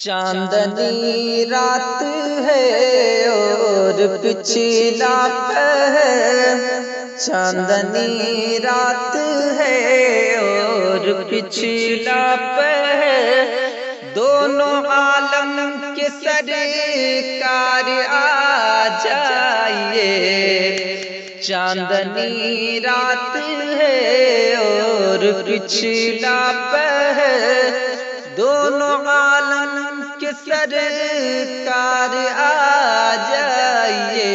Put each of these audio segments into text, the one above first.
چاندنی رات ہے اور پچھلا پہر، چاندنی رات ہے اور پچھلا پہر، دونوں عالم کے سرکار آ جائیے۔ چاندنی رات ہے اور پچھلا پہر، دونوں عالم کے سرکار آ جائیے۔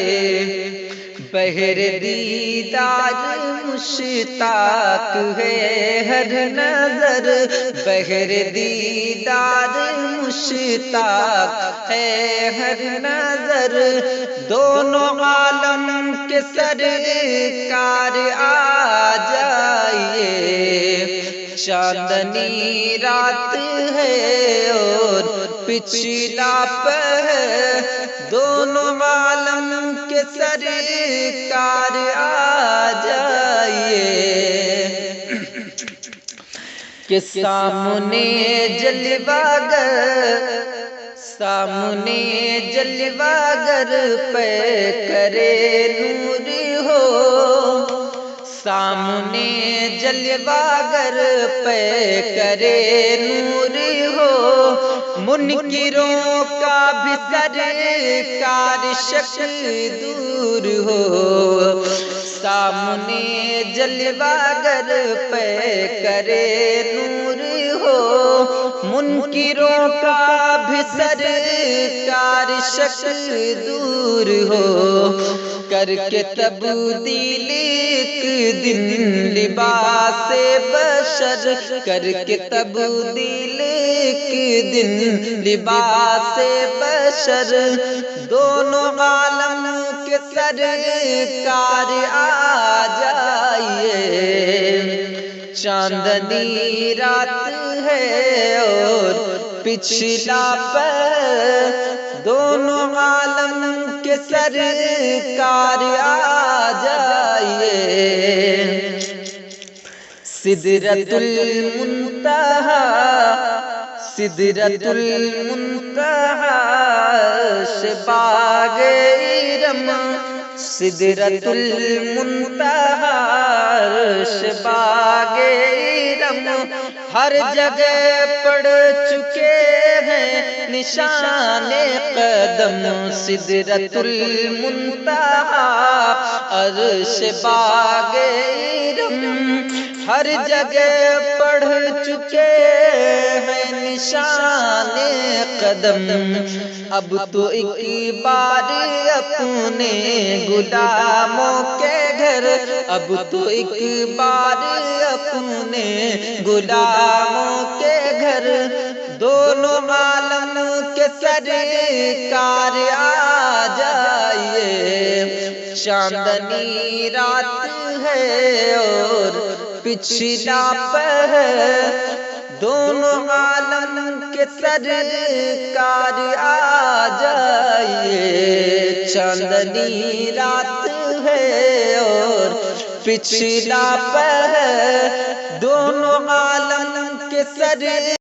بہر دیدار مشتاق ہے ہر نظر، بہر دیدار مشتاق ہے ہر نظر، دونوں عالم کے سرکار آ جائیے۔ چاندنی رات ہے اور پچھلا پہر، دونوں عالم کے سرکار آ جائیے۔ کہ سامنے جلوہ گر، سامنے جلوہ گر پہ کرے نور ہو، سامنے جلوہ گر پہ کرے نور ہو، منکروں کا بھی سرکار شک دور ہو۔ سامنے جلوہ گر پہ کرے نور ہو، منکروں کا بھی سرکار شک دور ہو۔ کر کے تبدیل ایک دن لباس بشر، کر کے تبدیل ایک دن لباس بشر، دونوں عالم کے سرکار آ جائیے۔ چاندنی رات ہے اور پچھلا پہر، دونوں عالم کے سرکار آ جائیے۔ سدرۃ المنتہا، سدرۃ المنتہا عرش باغ ارم، سدرۃ المنتہا عرش باغ ارم، ہر جگہ پڑ چکے ہیں نشان قدم، سدرۃ المنتہا عرش باغ ارم، ہر جگہ پڑھ چکے ہیں نشان قدم۔ اب تو ایک بار اپنے غلاموں کے گھر، اب تو ایک بار اپنے غلاموں کے گھر، دونوں عالم کے سرکار آ جائیے۔ چاندنی رات ہے اور پچھلا پہر، دونوں عالم کے سرکار آ جائیے۔ چاندنی رات ہے اور پچھلا پہر، دونوں عالم کے سرکار